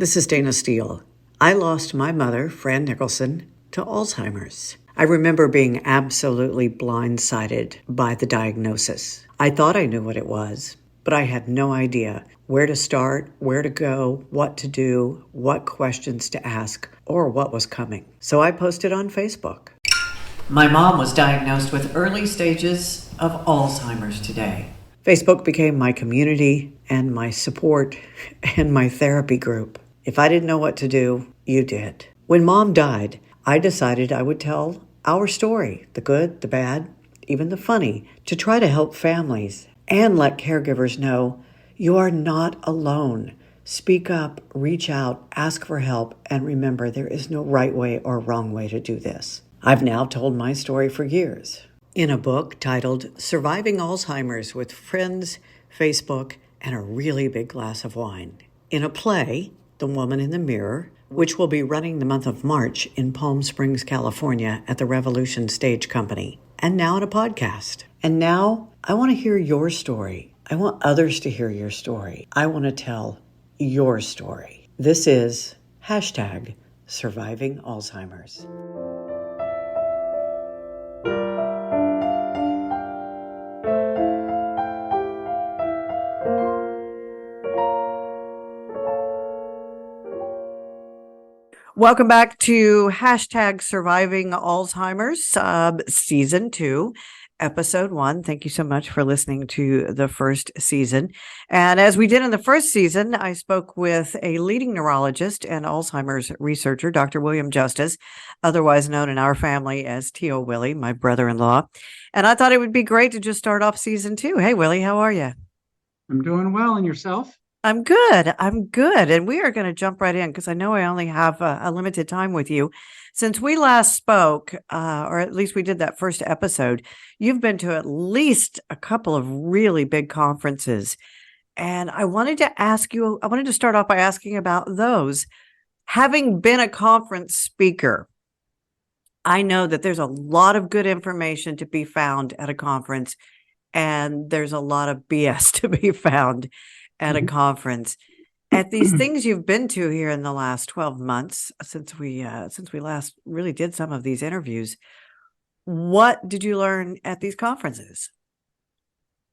This is Dana Steele. I lost my mother, Fran Nicholson, to Alzheimer's. I remember being absolutely blindsided by the diagnosis. I thought I knew what it was, but I had no idea where to start, where to go, what to do, what questions to ask, or what was coming. So I posted on Facebook. My mom was diagnosed with early stages of Alzheimer's today. Facebook became my community and my support and my therapy group. If I didn't know what to do, you did. When Mom died, I decided I would tell our story, the good, the bad, even the funny, to try to help families and let caregivers know you are not alone. Speak up, reach out, ask for help, and remember there is no right way or wrong way to do this. I've now told my story for years in a book titled Surviving Alzheimer's with Friends, Facebook, and a Really Big Glass of Wine. In a play, The Woman in the Mirror, which will be running the month of March in Palm Springs, California at the Revolution Stage Company, and now in a podcast. And now I want to hear your story. I want others to hear your story. I want to tell your story. This is #Surviving Alzheimer's. Welcome back to #Surviving Alzheimer's, Season 2, Episode 1. Thank you so much for listening to the first season. And as we did in the first season, I spoke with a leading neurologist and Alzheimer's researcher, Dr. William Justiz, otherwise known in our family as T.O. Willie, my brother-in-law. And I thought it would be great to just start off Season 2. Hey, Willie, how are you? I'm doing well. And yourself? I'm good. And we are going to jump right in because I know I only have a limited time with you. Since we last spoke, or at least we did that first episode, you've been to at least a couple of really big conferences. And I wanted to start off by asking about those. Having been a conference speaker, I know that there's a lot of good information to be found at a conference, and there's a lot of BS to be found at a conference. At these things you've been to here in the last 12 months since we last really did some of these interviews, what did you learn at these conferences?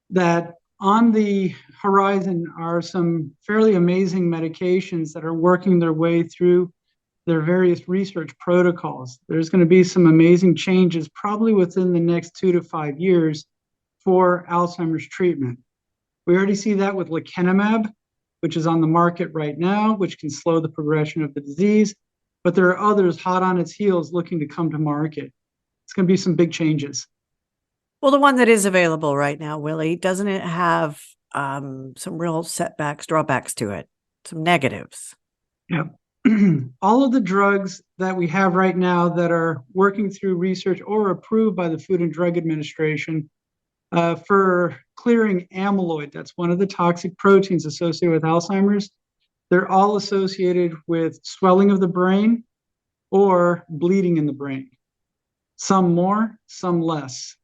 That on the horizon are some fairly amazing medications that are working their way through their various research protocols. There's going to be some amazing changes probably within the next 2 to 5 years for Alzheimer's treatment. We already see that with lecanemab, which is on the market right now, which can slow the progression of the disease. But there are others hot on its heels looking to come to market. It's going to be some big changes. Well, the one that is available right now, Willie, doesn't it have some real drawbacks to it, some negatives? Yeah. All of the drugs that we have right now that are working through research or approved by the Food and Drug Administration for clearing amyloid, that's one of the toxic proteins associated with Alzheimer's. They're all associated with swelling of the brain or bleeding in the brain. Some more, some less.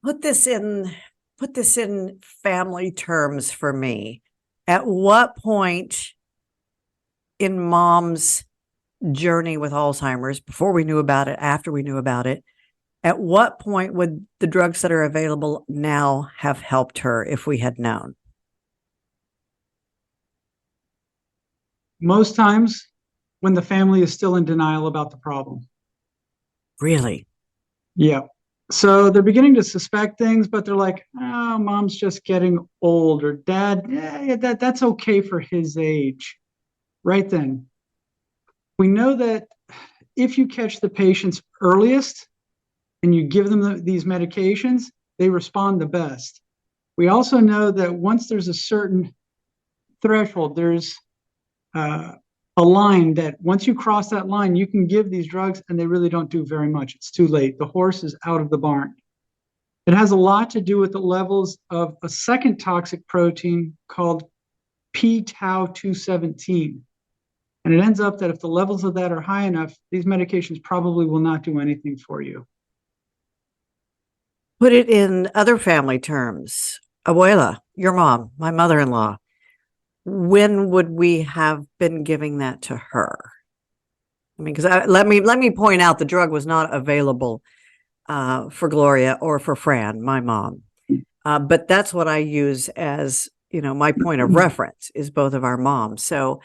Put this in family terms for me. At what point in Mom's journey with Alzheimer's, before we knew about it, after we knew about it, at what point would the drugs that are available now have helped her if we had known? Most times when the family is still in denial about the problem. Really? Yeah. So they're beginning to suspect things, but they're like, oh, Mom's just getting old, or Dad, that's okay for his age. Right then. We know that if you catch the patients earliest, and you give them these medications, they respond the best. We also know that once there's a certain threshold, there's a line that once you cross that line, you can give these drugs and they really don't do very much. It's too late. The horse is out of the barn. It has a lot to do with the levels of a second toxic protein called p-tau 217. And it ends up that if the levels of that are high enough, these medications probably will not do anything for you. Put it in other family terms. Abuela, your mom, my mother-in-law. when would we have been giving that to her? I mean, because let me point out the drug was not available for Gloria or for Fran, my mom. But that's what I use as, my point of reference is both of our moms. So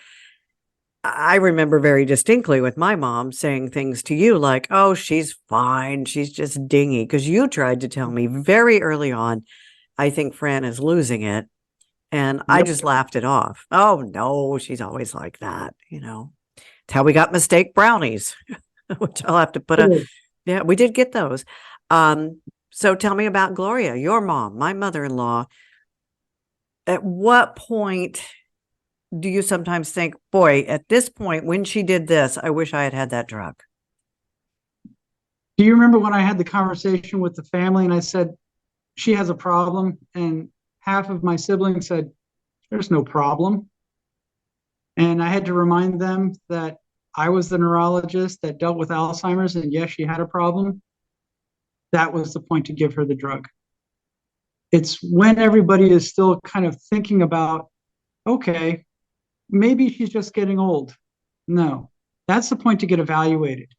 I remember very distinctly with my mom saying things to you like, oh, she's fine. She's just dingy. Because you tried to tell me very early on, I think Fran is losing it. And I just laughed it off. Oh, no, she's always like that. It's how we got mistake brownies, which I'll have to put yeah, we did get those. So tell me about Gloria, your mom, my mother-in-law. At what point do you sometimes think, boy, at this point, when she did this, I wish I had had that drug? Do you remember when I had the conversation with the family and I said, she has a problem? And half of my siblings said, there's no problem. And I had to remind them that I was the neurologist that dealt with Alzheimer's, and yes, she had a problem. That was the point to give her the drug. It's when everybody is still kind of thinking about, okay, maybe she's just getting old. No, that's the point to get evaluated.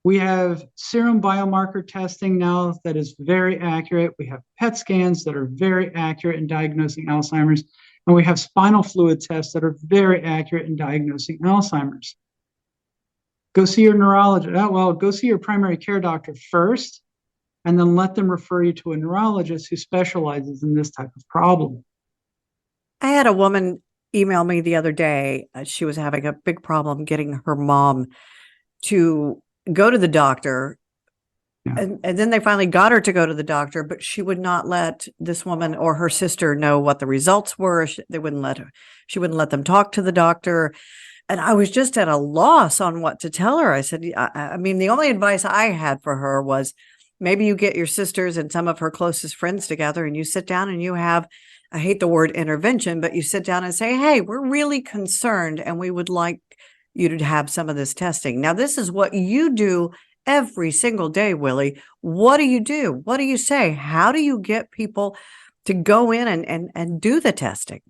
We have serum biomarker testing now that is very accurate. We have PET scans that are very accurate in diagnosing Alzheimer's. And we have spinal fluid tests that are very accurate in diagnosing Alzheimer's. Go see your neurologist. Well, go see your primary care doctor first, and then let them refer you to a neurologist who specializes in this type of problem. I had a woman email me the other day. She was having a big problem getting her mom to go to the doctor. Yeah. And then they finally got her to go to the doctor, but she would not let this woman or her sister know what the results were. She wouldn't let them talk to the doctor. And I was just at a loss on what to tell her. I said, I mean, the only advice I had for her was maybe you get your sisters and some of her closest friends together and you sit down and you have, I hate the word intervention, but you sit down and say, hey, we're really concerned and we would like you to have some of this testing. Now, this is what you do every single day, Willie. What do you do? What do you say? How do you get people to go in and do the testing?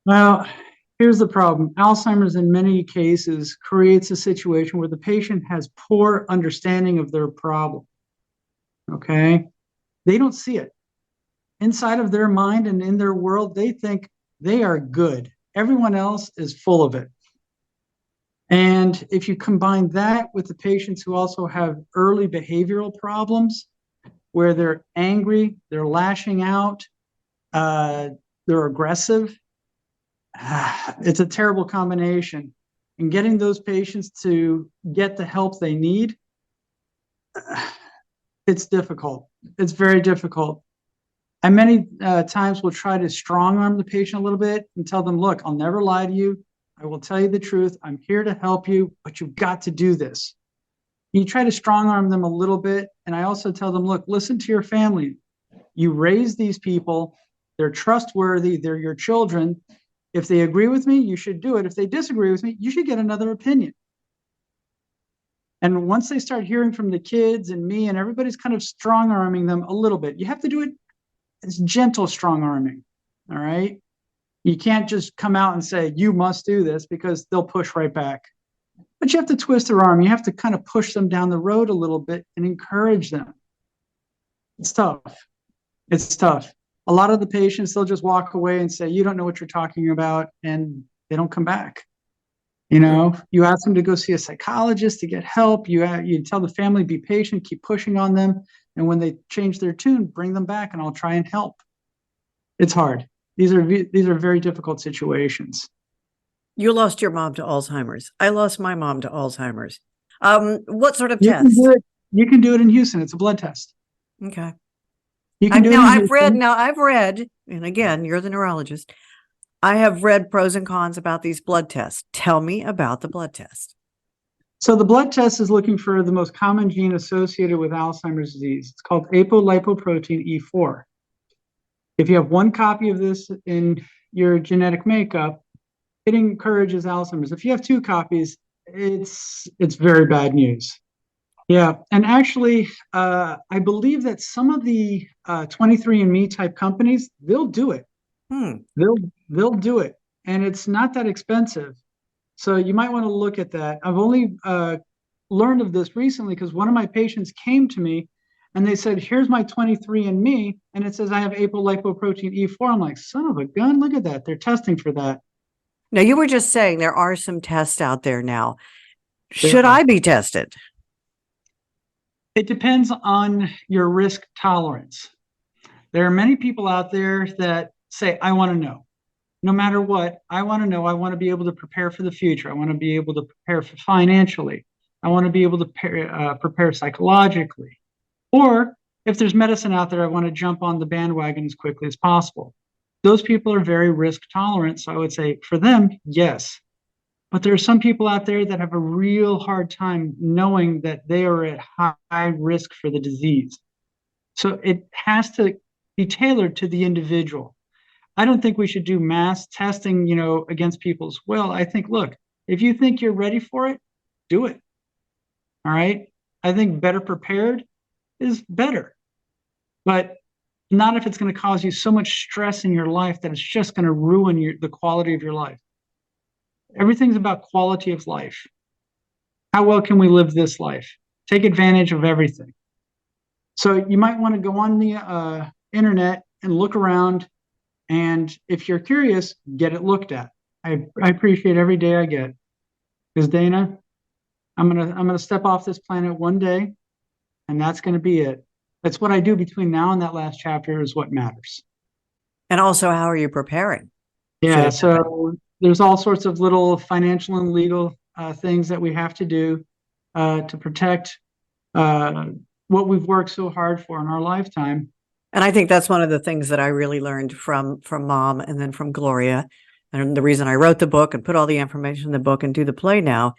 Well, here's the problem. Alzheimer's in many cases creates a situation where the patient has poor understanding of their problem. Okay? They don't see it. Inside of their mind and in their world, they think they are good. Everyone else is full of it. And if you combine that with the patients who also have early behavioral problems, where they're angry, they're lashing out, they're aggressive, it's a terrible combination. And getting those patients to get the help they need, it's difficult. It's very difficult. I many times will try to strong arm the patient a little bit and tell them, look, I'll never lie to you. I will tell you the truth. I'm here to help you, but you've got to do this. You try to strong arm them a little bit. And I also tell them, look, listen to your family. You raise these people. They're trustworthy. They're your children. If they agree with me, you should do it. If they disagree with me, you should get another opinion. And once they start hearing from the kids and me and everybody's kind of strong arming them a little bit, you have to do it as gentle strong arming. All right. You can't just come out and say, you must do this, because they'll push right back. But you have to twist their arm. You have to kind of push them down the road a little bit and encourage them. It's tough. It's tough. A lot of the patients, they'll just walk away and say, you don't know what you're talking about, and they don't come back. You know, you ask them to go see a psychologist to get help. You tell the family, be patient, keep pushing on them. And when they change their tune, bring them back and I'll try and help. It's hard. These are very difficult situations. You lost your mom to Alzheimer's. I lost my mom to Alzheimer's. What sort of test? You can do it in Houston. It's a blood test. Okay. You can do it. I've read, and again, you're the neurologist. I have read pros and cons about these blood tests. Tell me about the blood test. So the blood test is looking for the most common gene associated with Alzheimer's disease. It's called apolipoprotein E4. If you have one copy of this in your genetic makeup, it encourages Alzheimer's. If you have two copies, it's very bad news. Yeah, and actually, I believe that some of the 23andMe type companies, they'll do it. They'll they'll do it, and it's not that expensive. So you might want to look at that. I've only learned of this recently because one of my patients came to me and they said, "Here's my 23andMe, and it says I have apolipoprotein E4." I'm like, "Son of a gun! Look at that! They're testing for that." Now, you were just saying there are some tests out there now. There Should are. I be tested? It depends on your risk tolerance. There are many people out there that say, "I want to know. No matter what, I want to know. I want to be able to prepare for the future. I want to be able to prepare for financially. I want to be able to prepare psychologically. Or if there's medicine out there, I want to jump on the bandwagon as quickly as possible." Those people are very risk tolerant. So I would say for them, yes. But there are some people out there that have a real hard time knowing that they are at high risk for the disease. So it has to be tailored to the individual. I don't think we should do mass testing, against people's will. I think, look, if you think you're ready for it, do it. All right. I think better prepared is better, but not if it's going to cause you so much stress in your life that it's just going to ruin the quality of your life. Everything's about quality of life. How well can we live this life? Take advantage of everything. So you might want to go on the internet and look around. And if you're curious, get it looked at. I appreciate every day I get. Because Dana, I'm gonna step off this planet one day, and that's gonna be it. That's what I do between now and that last chapter is what matters. And also, how are you preparing? Yeah, so there's all sorts of little financial and legal things that we have to do to protect what we've worked so hard for in our lifetime. And I think that's one of the things that I really learned from Mom and then from Gloria. And the reason I wrote the book and put all the information in the book and do the play now,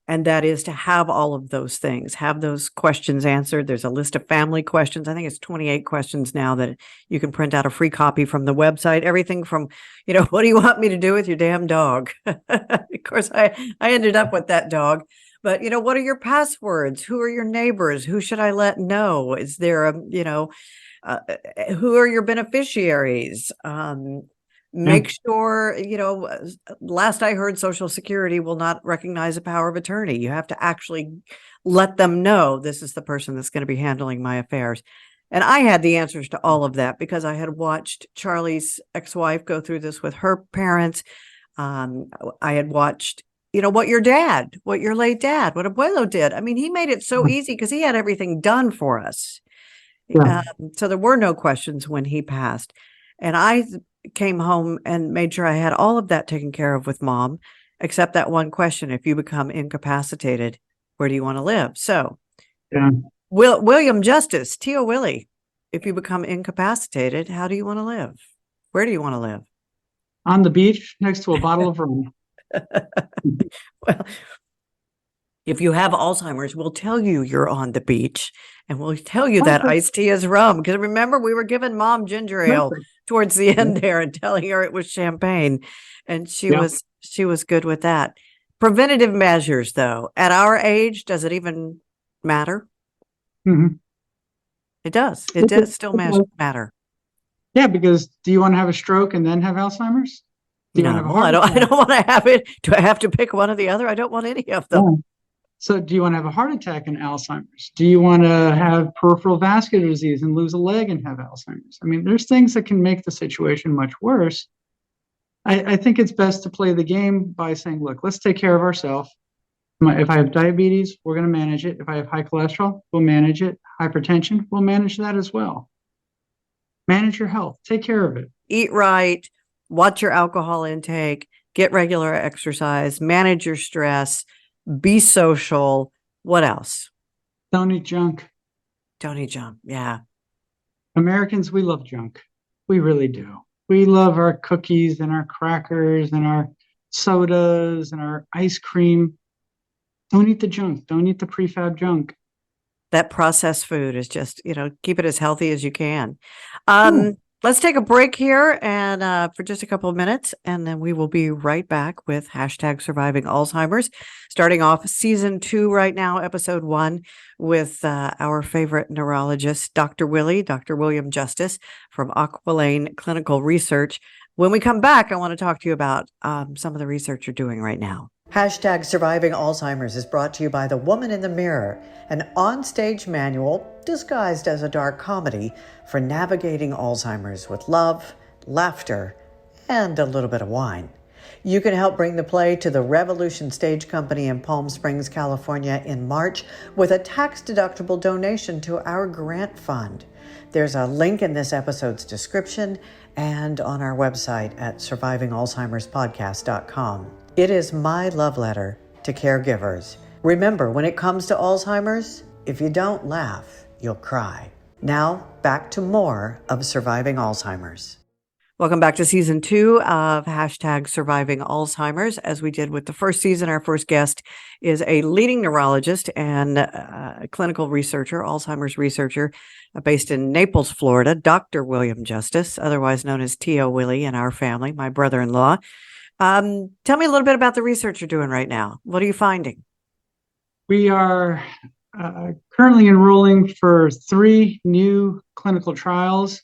and that is to have all of those things, have those questions answered. There's a list of family questions. I think it's 28 questions now that you can print out a free copy from the website. Everything from, what do you want me to do with your damn dog? Of course, I ended up with that dog. But, what are your passwords? Who are your neighbors? Who should I let know? Is there who are your beneficiaries? Make sure, last I heard, Social Security will not recognize a power of attorney. You have to actually let them know this is the person that's going to be handling my affairs. And I had the answers to all of that because I had watched Charlie's ex-wife go through this with her parents. I had watched, what your late dad, what Abuelo did. I mean, he made it so easy because he had everything done for us. Yeah. So there were no questions when he passed. And I came home and made sure I had all of that taken care of with Mom, except that one question: if you become incapacitated, where do you want to live? So, Yeah. William Justiz, Tio Willie, if you become incapacitated, how do you want to live? Where do you want to live? On the beach next to a bottle of rum. Well, if you have Alzheimer's, we'll tell you you're on the beach, and we'll tell you that iced tea is rum. Because remember, we were giving Mom ginger ale towards the end there and telling her it was champagne, and she was good with that. Preventative measures, though, at our age, does it even matter? Mm-hmm. It does. It does still matter. Yeah, because do you want to have a stroke and then have Alzheimer's? No, I don't want to have it. Do I have to pick one or the other? I don't want any of them. Yeah. So do you want to have a heart attack and Alzheimer's? Do you want to have peripheral vascular disease and lose a leg and have Alzheimer's? I mean, there's things that can make the situation much worse. I think it's best to play the game by saying, look, let's take care of ourselves. If I have diabetes, we're going to manage it. If I have high cholesterol, we'll manage it. Hypertension, we'll manage that as well. Manage your health. Take care of it. Eat right. Watch your alcohol intake. Get regular exercise. Manage your stress. Be social. What else? Don't eat junk. Don't eat junk. Yeah. Americans, we love junk. We really do. We love our cookies and our crackers and our sodas and our ice cream. Don't eat the junk. Don't eat the prefab junk. That processed food is just, keep it as healthy as you can. Let's take a break here and for just a couple of minutes, and then we will be right back with #Surviving Alzheimer's, starting off season 2 right now, episode 1, with our favorite neurologist, Dr. William Justiz from Aqualane Clinical Research. When we come back, I want to talk to you about some of the research you're doing right now. Hashtag Surviving Alzheimer's is brought to you by The Woman in the Mirror, an on-stage manual disguised as a dark comedy for navigating Alzheimer's with love, laughter, and a little bit of wine. You can help bring the play to the Revolution Stage Company in Palm Springs, California in March with a tax-deductible donation to our grant fund. There's a link in this episode's description and on our website at survivingalzheimerspodcast.com. It is my love letter to caregivers. Remember, when it comes to Alzheimer's, if you don't laugh, you'll cry. Now, back to more of Surviving Alzheimer's. Welcome back to season 2 of hashtag Surviving Alzheimer's. As we did with the first season, our first guest is a leading neurologist and clinical researcher, Alzheimer's researcher, based in Naples, Florida, Dr. William Justiz, otherwise known as T.O. Willie in our family, my brother-in-law. Tell me a little bit about the research you're doing right now. What are you finding? We are currently enrolling for 3 new clinical trials,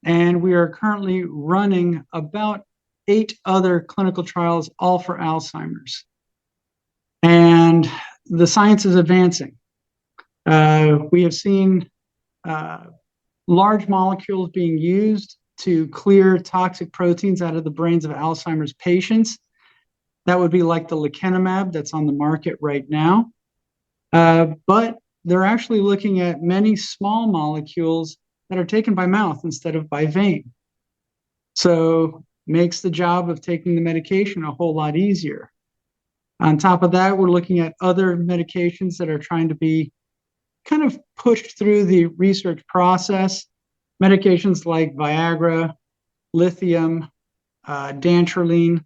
and we are currently running about 8 other clinical trials, all for Alzheimer's. And the science is advancing. We have seen large molecules being used to clear toxic proteins out of the brains of Alzheimer's patients. That would be like the lecanemab that's on the market right now. But they're actually looking at many small molecules that are taken by mouth instead of by vein. So makes the job of taking the medication a whole lot easier. On top of that, we're looking at other medications that are trying to be kind of pushed through the research process. Medications like Viagra, lithium, dantrolene.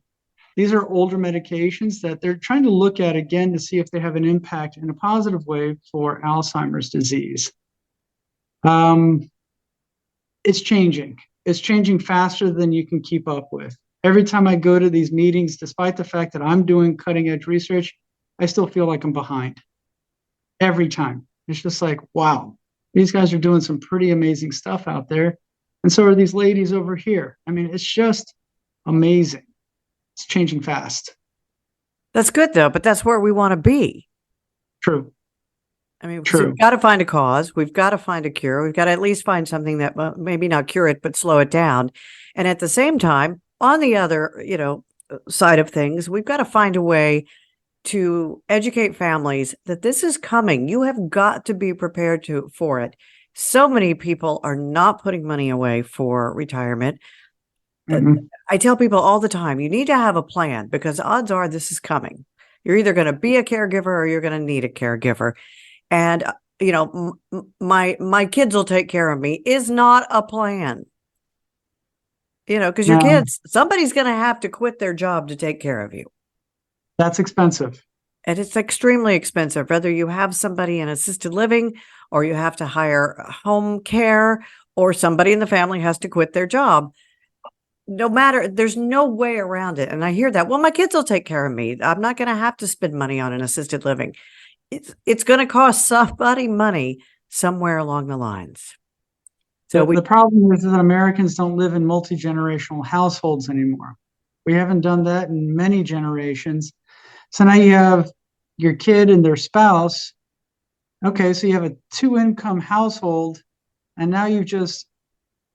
These are older medications that they're trying to look at again to see if they have an impact in a positive way for Alzheimer's disease. It's changing. It's changing faster than you can keep up with. Every time I go to these meetings, despite the fact that I'm doing cutting edge research, I still feel like I'm behind. Every time. It's just like, wow, these guys are doing some pretty amazing stuff out there. And so are these ladies over here. I mean, it's just amazing. It's changing fast. That's good, though, but that's where we want to be. True. I mean, so we've got to find a cause. We've got to find a cure. We've got to at least find something that maybe not cure it, but slow it down. And at the same time, on the other, side of things, we've got to find a way to educate families that this is coming. You have got to be prepared for it. So many people are not putting money away for retirement. Mm-hmm. I tell people all the time, you need to have a plan because odds are this is coming. You're either going to be a caregiver or you're going to need a caregiver. And, my kids will take care of me is not a plan. Because your kids, somebody's going to have to quit their job to take care of you. That's expensive. And it's extremely expensive, whether you have somebody in assisted living or you have to hire home care or somebody in the family has to quit their job. No matter, there's no way around it. And I hear that, well, my kids will take care of me. I'm not going to have to spend money on an assisted living. It's going to cost somebody money somewhere along the lines. So the problem is that Americans don't live in multi-generational households anymore. We haven't done that in many generations. So now you have your kid and their spouse. Okay, so you have a 2-income household, and now you've just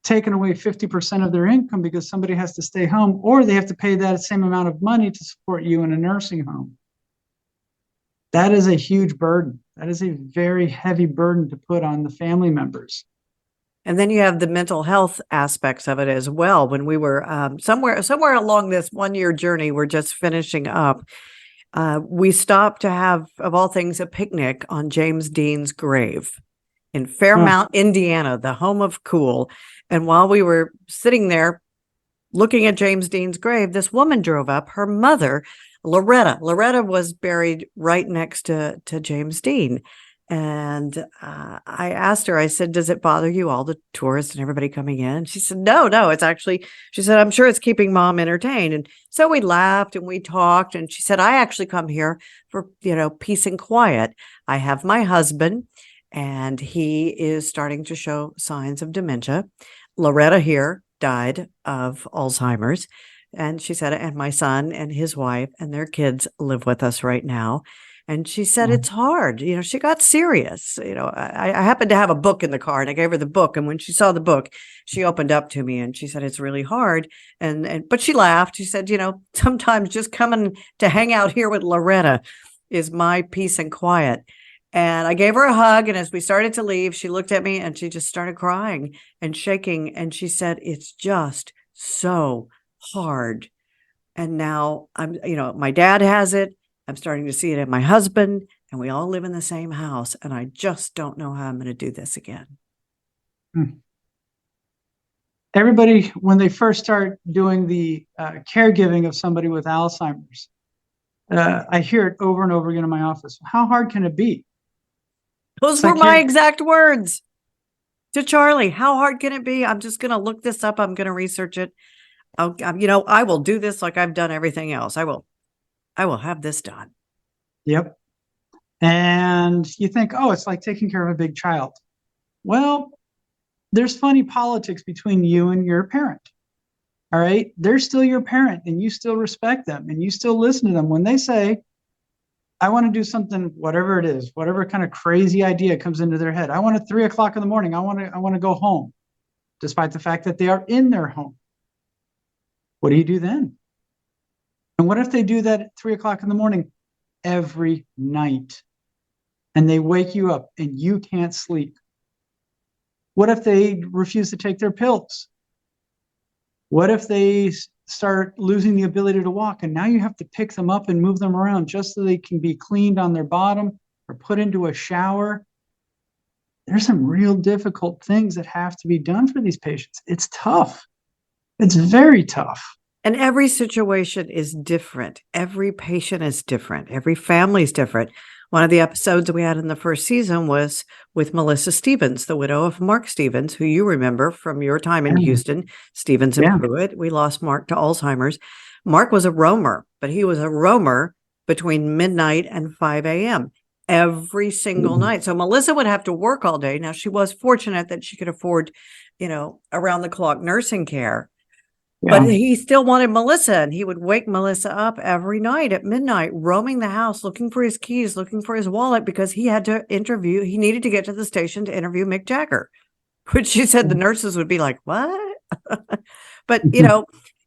taken away 50% of their income because somebody has to stay home, or they have to pay that same amount of money to support you in a nursing home. That is a huge burden. That is a very heavy burden to put on the family members. And then you have the mental health aspects of it as well. When we were somewhere along this 1-year journey, we're just finishing up. We stopped to have, of all things, a picnic on James Dean's grave in Fairmount, Indiana, the home of cool. And while we were sitting there looking at James Dean's grave, this woman drove up. Her mother, Loretta was buried right next to James Dean. And I asked her, I said, does it bother you, all the tourists and everybody coming in? She said, no, it's actually, she said, I'm sure it's keeping Mom entertained. And so we laughed and we talked. And she said, I actually come here for, peace and quiet. I have my husband and he is starting to show signs of dementia. Loretta here died of Alzheimer's. And she said, and my son and his wife and their kids live with us right now. And she said, it's hard. She got serious. I happened to have a book in the car and I gave her the book. And when she saw the book, she opened up to me and she said, it's really hard. But she laughed. She said, sometimes just coming to hang out here with Loretta is my peace and quiet. And I gave her a hug. And as we started to leave, she looked at me and she just started crying and shaking. And she said, it's just so hard. And now my dad has it. I'm starting to see it in my husband, and we all live in the same house. And I just don't know how I'm going to do this again. Everybody, when they first start doing the caregiving of somebody with Alzheimer's, I hear it over and over again in my office. How hard can it be? Those were my exact words to Charlie. How hard can it be? I'm just going to look this up. I'm going to research it. I will do this like I've done everything else. I will have this done. Yep. And you think, oh, it's like taking care of a big child. Well, there's funny politics between you and your parent. All right. They're still your parent and you still respect them and you still listen to them when they say, I want to do something, whatever it is, whatever kind of crazy idea comes into their head. I want at 3:00 in the morning. I want to go home, despite the fact that they are in their home. What do you do then? And what if they do that at 3:00 in the morning every night and they wake you up and you can't sleep? What if they refuse to take their pills? What if they start losing the ability to walk and now you have to pick them up and move them around just so they can be cleaned on their bottom or put into a shower? There's some real difficult things that have to be done for these patients. It's tough. It's very tough. And every situation is different. Every patient is different. Every family is different. One of the episodes we had in the first season was with Melissa Stevens, the widow of Mark Stevens, who you remember from your time in Houston, Stevens and Pruitt. We lost Mark to Alzheimer's. Mark was a roamer, but he was a roamer between midnight and 5 a.m. every single night. So Melissa would have to work all day. Now, she was fortunate that she could afford, around the clock nursing care. But he still wanted Melissa, and he would wake Melissa up every night at midnight, roaming the house, looking for his keys, looking for his wallet, because he had to he needed to get to the station to interview Mick Jagger, which she said the nurses would be like, what? But,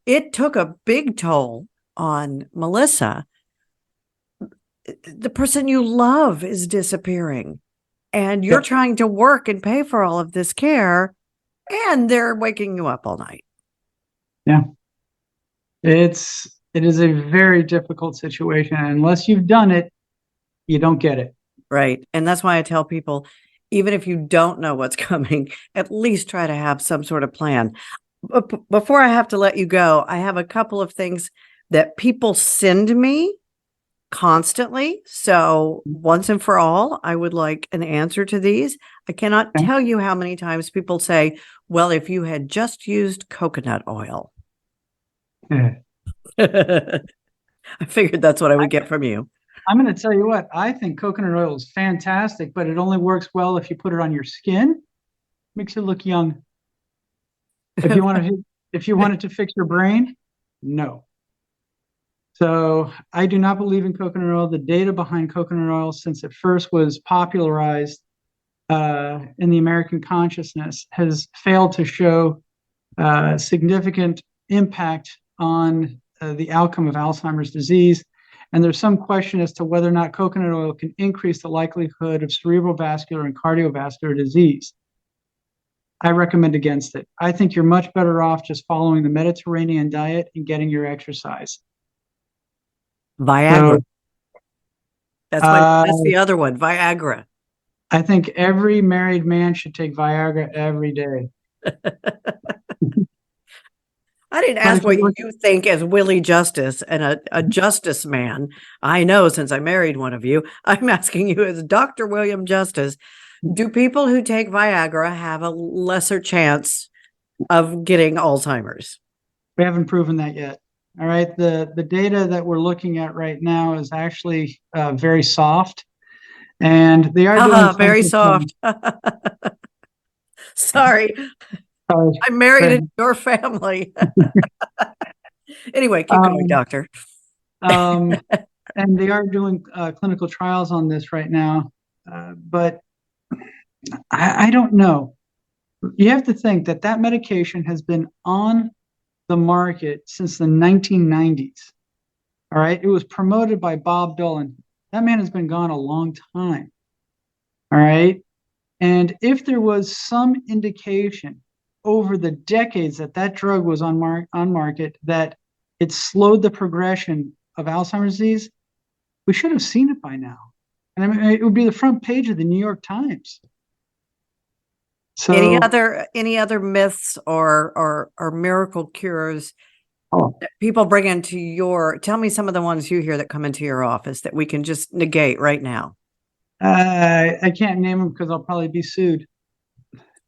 it took a big toll on Melissa. The person you love is disappearing, and you're trying to work and pay for all of this care, and they're waking you up all night. Yeah, it is a very difficult situation. Unless you've done it, you don't get it. Right. And that's why I tell people, even if you don't know what's coming, at least try to have some sort of plan. Before I have to let you go, I have a couple of things that people send me constantly. So once and for all, I would like an answer to these. I cannot tell you how many times people say, well, if you had just used coconut oil. I figured that's what I would get from you. I'm going to tell you what, I think coconut oil is fantastic, but it only works well if you put it on your skin. Makes you look young. If you want it to fix your brain, no. So I do not believe in coconut oil. The data behind coconut oil, since it first was popularized in the American consciousness, has failed to show significant impact on the outcome of Alzheimer's disease. And there's some question as to whether or not coconut oil can increase the likelihood of cerebral vascular and cardiovascular disease. I recommend against it. I think you're much better off just following the Mediterranean diet and getting your exercise. Viagra. So, that's the other one, Viagra. I think every married man should take Viagra every day. I didn't ask what you think as Willie Justiz and a justice man. I know, since I married one of you. I'm asking you as Dr. William Justiz, do people who take Viagra have a lesser chance of getting Alzheimer's? We haven't proven that yet. All right. The data that we're looking at right now is actually very soft. And they are doing very soft. Sorry. Oh, I'm married great. into your family. Anyway, keep going, Um, doctor. um, and they are doing clinical trials on this right now. But I don't know. You have to think that that medication has been on the market since the 1990s. All right. It was promoted by Bob Dolan. That man has been gone a long time. All right. And if there was some indication over the decades that that drug was on market, that it slowed the progression of Alzheimer's disease, we should have seen it by now. And I mean, it would be the front page of the New York Times. So, Any other myths or miracle cures oh, that people bring into your, tell me some of the ones you hear that come into your office that we can just negate right now. I can't name them because I'll probably be sued.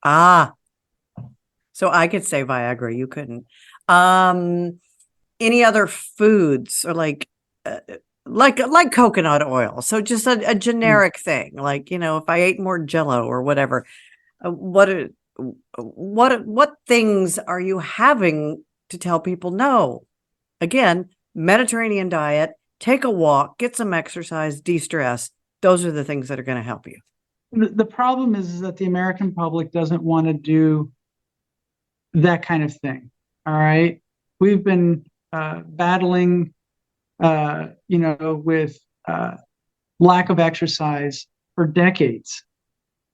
Ah, so I could say Viagra, you couldn't. Um, any other foods or like coconut oil. So just a Hmm. generic thing, like, if I ate more Jello or whatever, what things are you having to tell people no? Again, Mediterranean diet, take a walk, get some exercise, de-stress. Those are the things that are going to help you. The problem is that the American public doesn't want to do that kind of thing. All right. We've been battling, with lack of exercise for decades.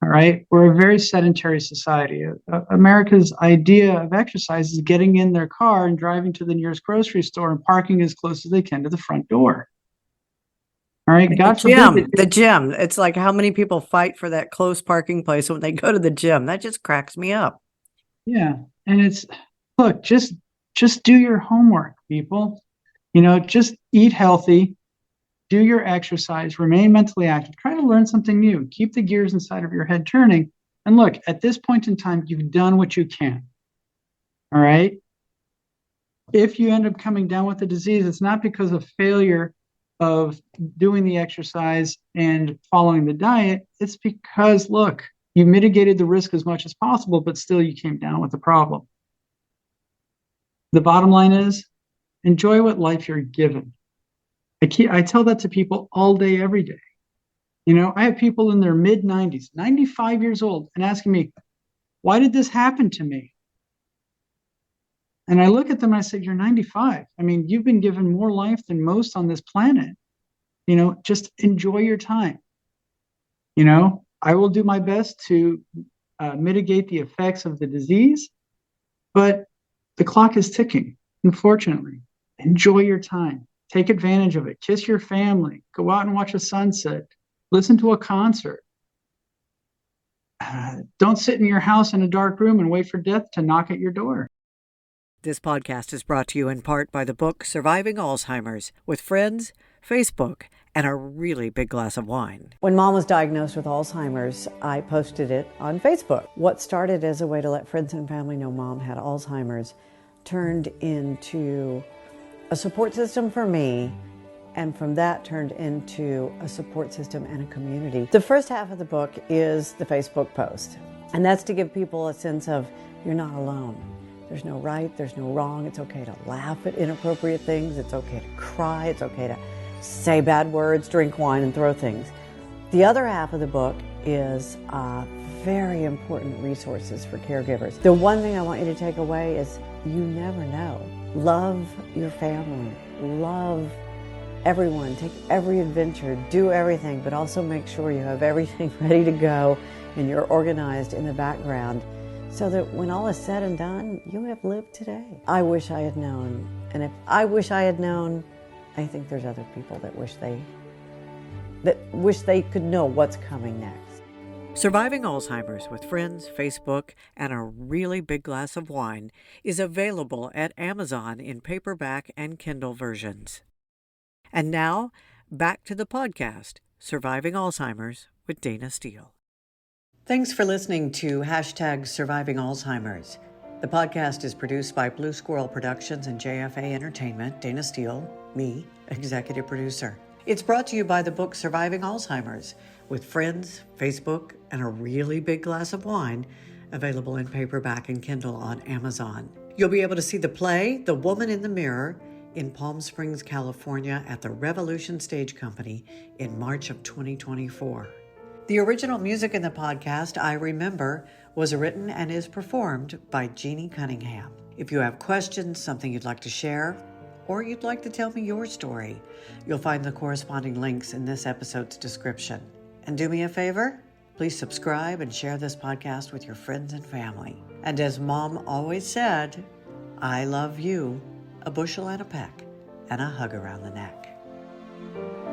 All right. We're a very sedentary society. America's idea of exercise is getting in their car and driving to the nearest grocery store and parking as close as they can to the front door. All right. Like the God forbid gym, the gym. It's like how many people fight for that close parking place when they go to the gym. That just cracks me up. yeah. And look, just do your homework, people. Just eat healthy, do your exercise, remain mentally active, try to learn something new, keep the gears inside of your head turning. And look, at this point in time, you've done what you can. All right. If you end up coming down with the disease, it's not because of failure of doing the exercise and following the diet. It's because, look, you mitigated the risk as much as possible, but still you came down with the problem. The bottom line is enjoy what life you're given. I tell that to people all day, every day. I have people in their mid 90s, 95 years old, and asking me, why did this happen to me? And I look at them and I say, you're 95. I mean, you've been given more life than most on this planet. Just enjoy your time. I will do my best to mitigate the effects of the disease, but the clock is ticking, unfortunately. Enjoy your time. Take advantage of it. Kiss your family. Go out and watch a sunset. Listen to a concert. Don't sit in your house in a dark room and wait for death to knock at your door. This podcast is brought to you in part by the book Surviving Alzheimer's with Friends, Facebook, and a really big glass of wine. When Mom was diagnosed with Alzheimer's, I posted it on Facebook. What started as a way to let friends and family know Mom had Alzheimer's turned into a support system for me, and from that turned into a support system and a community. The first half of the book is the Facebook post, and that's to give people a sense of you're not alone. There's no right, there's no wrong. It's okay to laugh at inappropriate things. It's okay to cry. It's okay to say bad words, drink wine, and throw things. The other half of the book is very important resources for caregivers. The one thing I want you to take away is you never know. Love your family. Love everyone. Take every adventure. Do everything, but also make sure you have everything ready to go and you're organized in the background, so that when all is said and done, you have lived today. I wish I had known. And if I wish I had known, I think there's other people that wish they could know what's coming next. Surviving Alzheimer's with Friends, Facebook, and a really big glass of wine is available at Amazon in paperback and Kindle versions. And now, back to the podcast, Surviving Alzheimer's with Dana Steele. Thanks for listening to #Surviving Alzheimer's. The podcast is produced by Blue Squirrel Productions and JFA Entertainment. Dana Steele, me, executive producer. It's brought to you by the book Surviving Alzheimer's with Friends, Facebook, and a really big glass of wine, available in paperback and Kindle on Amazon. You'll be able to see the play, The Woman in the Mirror, in Palm Springs, California at the Revolution Stage Company in March of 2024. The original music in the podcast, I Remember, was written and is performed by Jeannie Cunningham. If you have questions, something you'd like to share, or you'd like to tell me your story, you'll find the corresponding links in this episode's description. And do me a favor, please subscribe and share this podcast with your friends and family. And as Mom always said, I love you, a bushel and a peck, and a hug around the neck.